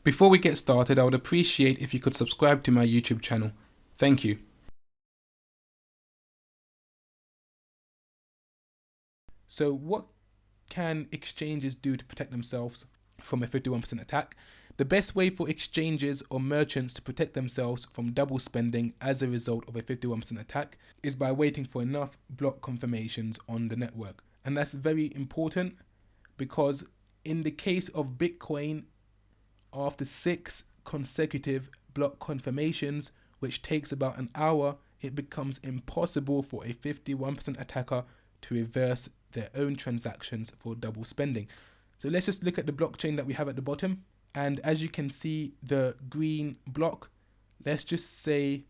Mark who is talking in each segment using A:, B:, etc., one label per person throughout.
A: Before we get started, I would appreciate if you could subscribe to my YouTube channel. Thank you. So what can exchanges do to protect themselves from a 51% attack? The best way for exchanges or merchants to protect themselves from double spending as a result of a 51% attack is by waiting for enough block confirmations on the network. And that's very important because in the case of Bitcoin, after 6 consecutive block confirmations, which takes about an hour, it becomes impossible for a 51% attacker to reverse their own transactions for double spending. So let's just look at the blockchain that we have at the bottom. And as you can see, the green block, let's just say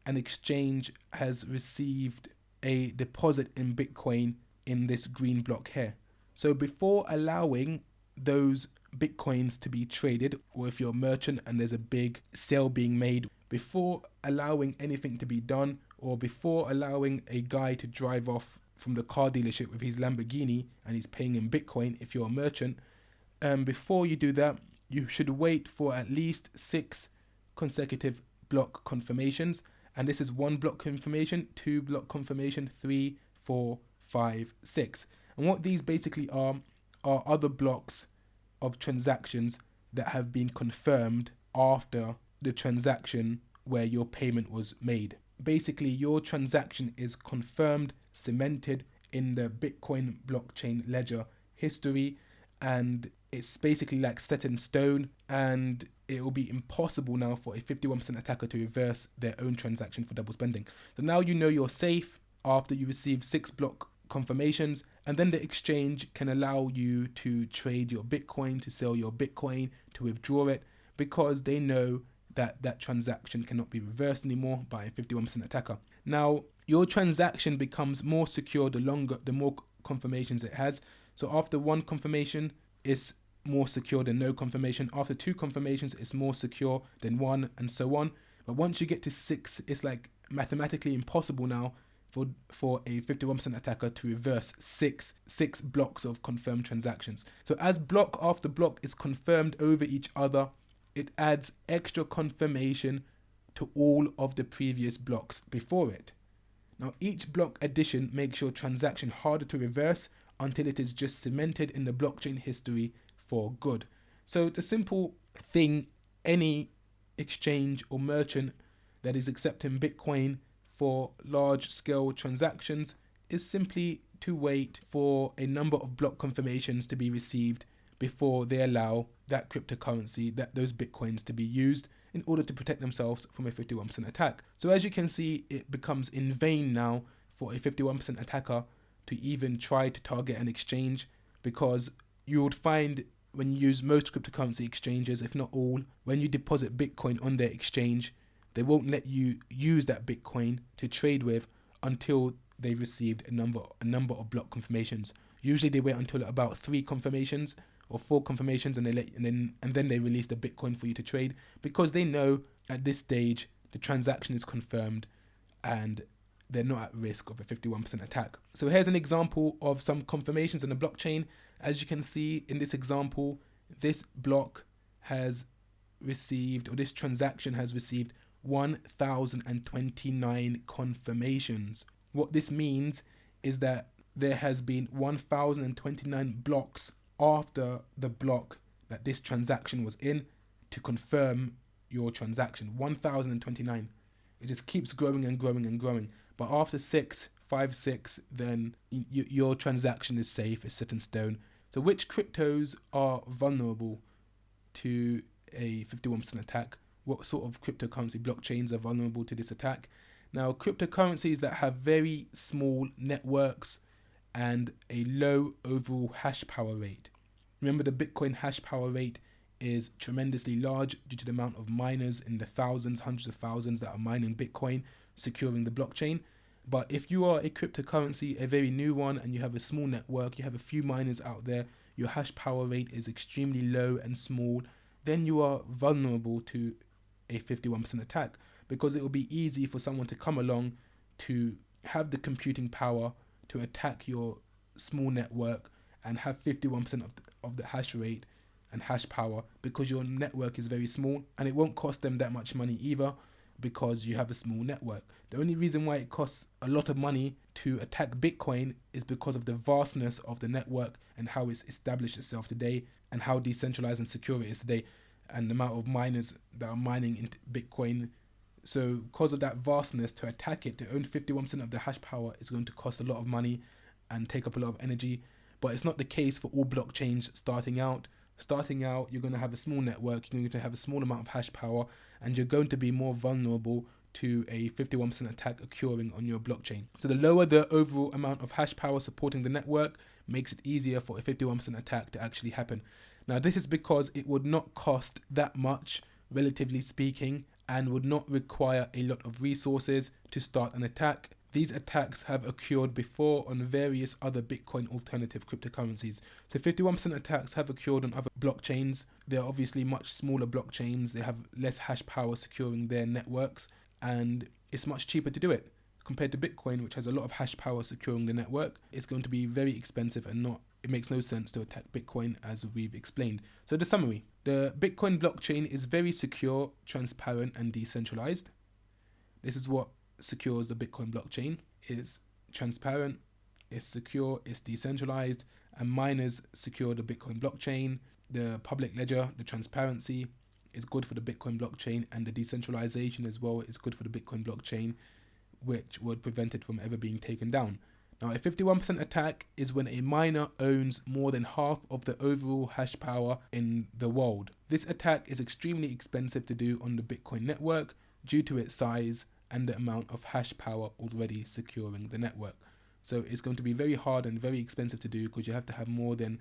A: an exchange has received a deposit in Bitcoin in this green block here. So before allowing those Bitcoins to be traded, or if you're a merchant and there's a big sale being made, before allowing anything to be done, or before allowing a guy to drive off from the car dealership with his Lamborghini and he's paying in Bitcoin, if you're a merchant, before you do that, you should wait for at least 6 consecutive block confirmations. And this is 1 block confirmation, 2 block confirmation, 3, 4, 5, 6. And what these basically are other blocks of transactions that have been confirmed after the transaction where your payment was made. Basically, your transaction is confirmed, cemented in the Bitcoin blockchain ledger history, and it's basically like set in stone, and it will be impossible now for a 51% attacker to reverse their own transaction for double spending. So now you know you're safe after you receive 6 block confirmations, and then the exchange can allow you to trade your Bitcoin, to sell your Bitcoin, to withdraw it, because they know that that transaction cannot be reversed anymore by a 51% attacker. Now, your transaction becomes more secure the more confirmations it has. So after 1 confirmation, it's more secure than no confirmation. After 2 confirmations, it's more secure than 1, and so on. But once you get to 6, it's like mathematically impossible now for a 51% attacker to reverse six blocks of confirmed transactions. So as block after block is confirmed over each other, it adds extra confirmation to all of the previous blocks before it. Now each block addition makes your transaction harder to reverse until it is just cemented in the blockchain history for good. So the simple thing any exchange or merchant that is accepting Bitcoin for large scale transactions is simply to wait for a number of block confirmations to be received before they allow that cryptocurrency, those Bitcoins, to be used in order to protect themselves from a 51% attack. So as you can see, it becomes in vain now for a 51% attacker to even try to target an exchange, because you would find when you use most cryptocurrency exchanges, if not all, when you deposit Bitcoin on their exchange, they won't let you use that Bitcoin to trade with until they've received a number of block confirmations. Usually they wait until about 3 confirmations or 4 confirmations, and then they release the Bitcoin for you to trade, because they know at this stage the transaction is confirmed and they're not at risk of a 51% attack. So here's an example of some confirmations on the blockchain. As you can see in this example, this block has received, or this transaction has received 1,029 confirmations. What this means is that there has been 1,029 blocks after the block that this transaction was in to confirm your transaction. 1,029. It just keeps growing and growing and growing. But after 6, then your transaction is safe, it's set in stone. So which cryptos are vulnerable to a 51% attack? What sort of cryptocurrency blockchains are vulnerable to this attack? Now, cryptocurrencies that have very small networks and a low overall hash power rate. Remember, the Bitcoin hash power rate is tremendously large due to the amount of miners in the thousands, hundreds of thousands that are mining Bitcoin, securing the blockchain. But if you are a cryptocurrency, a very new one, and you have a small network, you have a few miners out there, your hash power rate is extremely low and small, then you are vulnerable to a 51% attack, because it will be easy for someone to come along to have the computing power to attack your small network and have 51% of the hash rate and hash power because your network is very small, and it won't cost them that much money either because you have a small network. The only reason why it costs a lot of money to attack Bitcoin is because of the vastness of the network and how it's established itself today and how decentralized and secure it is today, and the amount of miners that are mining into Bitcoin. So because of that vastness, to attack it, to own 51% of the hash power is going to cost a lot of money and take up a lot of energy. But it's not the case for all blockchains starting out. Starting out, you're going to have a small network, you're going to have a small amount of hash power, and you're going to be more vulnerable to a 51% attack occurring on your blockchain. So the lower the overall amount of hash power supporting the network makes it easier for a 51% attack to actually happen. Now this is because it would not cost that much, relatively speaking, and would not require a lot of resources to start an attack. These attacks have occurred before on various other Bitcoin alternative cryptocurrencies. So 51% attacks have occurred on other blockchains. They're obviously much smaller blockchains. They have less hash power securing their networks, and it's much cheaper to do it. Compared to Bitcoin, which has a lot of hash power securing the network, it's going to be very expensive and it makes no sense to attack Bitcoin, as we've explained. So the summary: the Bitcoin blockchain is very secure, transparent, and decentralized. This is what secures the Bitcoin blockchain. It's transparent, it's secure, it's decentralized, and miners secure the Bitcoin blockchain. The public ledger, the transparency, is good for the Bitcoin blockchain, and the decentralization as well is good for the Bitcoin blockchain, which would prevent it from ever being taken down. Now, a 51% attack is when a miner owns more than half of the overall hash power in the world. This attack is extremely expensive to do on the Bitcoin network due to its size and the amount of hash power already securing the network. So it's going to be very hard and very expensive to do because you have to have more than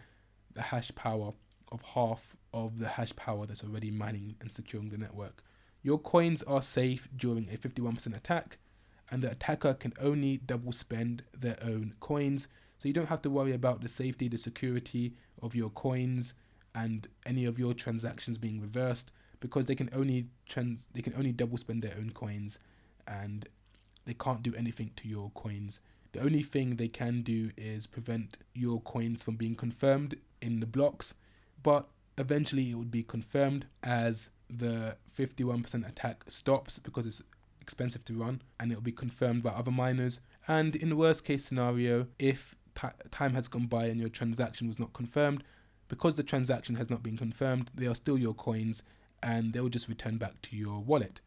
A: the hash power of half of the hash power that's already mining and securing the network. Your coins are safe during a 51% attack, and the attacker can only double spend their own coins. So you don't have to worry about the safety, the security of your coins and any of your transactions being reversed, because they can only double spend their own coins, and they can't do anything to your coins. The only thing they can do is prevent your coins from being confirmed in the blocks, but eventually it would be confirmed as the 51% attack stops because it's expensive to run, and it will be confirmed by other miners. And in the worst case scenario, if time has gone by and your transaction was not confirmed, because the transaction has not been confirmed, they are still your coins and they will just return back to your wallet.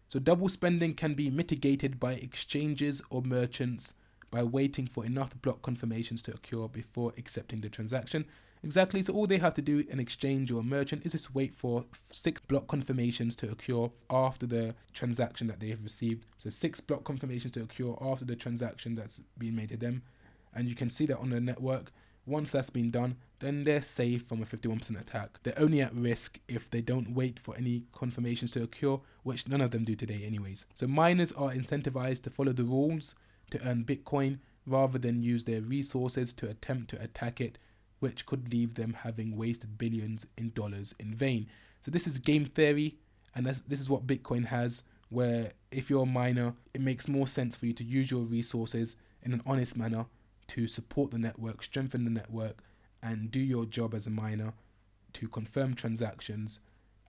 A: So double spending can be mitigated by exchanges or merchants by waiting for enough block confirmations to occur before accepting the transaction. Exactly, so all they have to do, an exchange or a merchant, is just wait for 6 block confirmations to occur after the transaction that they have received. So 6 block confirmations to occur after the transaction that's been made to them. And you can see that on the network. Once that's been done, then they're safe from a 51% attack. They're only at risk if they don't wait for any confirmations to occur, which none of them do today anyways. So miners are incentivized to follow the rules to earn Bitcoin rather than use their resources to attempt to attack it, which could leave them having wasted billions in dollars in vain. So this is game theory, and this is what Bitcoin has, where if you're a miner, it makes more sense for you to use your resources in an honest manner to support the network, strengthen the network, and do your job as a miner to confirm transactions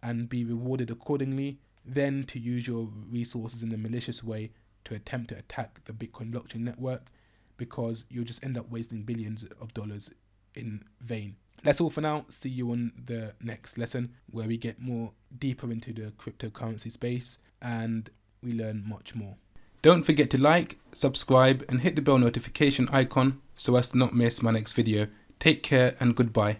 A: and be rewarded accordingly, then to use your resources in a malicious way to attempt to attack the Bitcoin blockchain network, because you'll just end up wasting billions of dollars in vain. That's all for now. See you on the next lesson, where we get more deeper into the cryptocurrency space and we learn much more. Don't forget to like, subscribe, and hit the bell notification icon so as to not miss my next video. Take care and goodbye.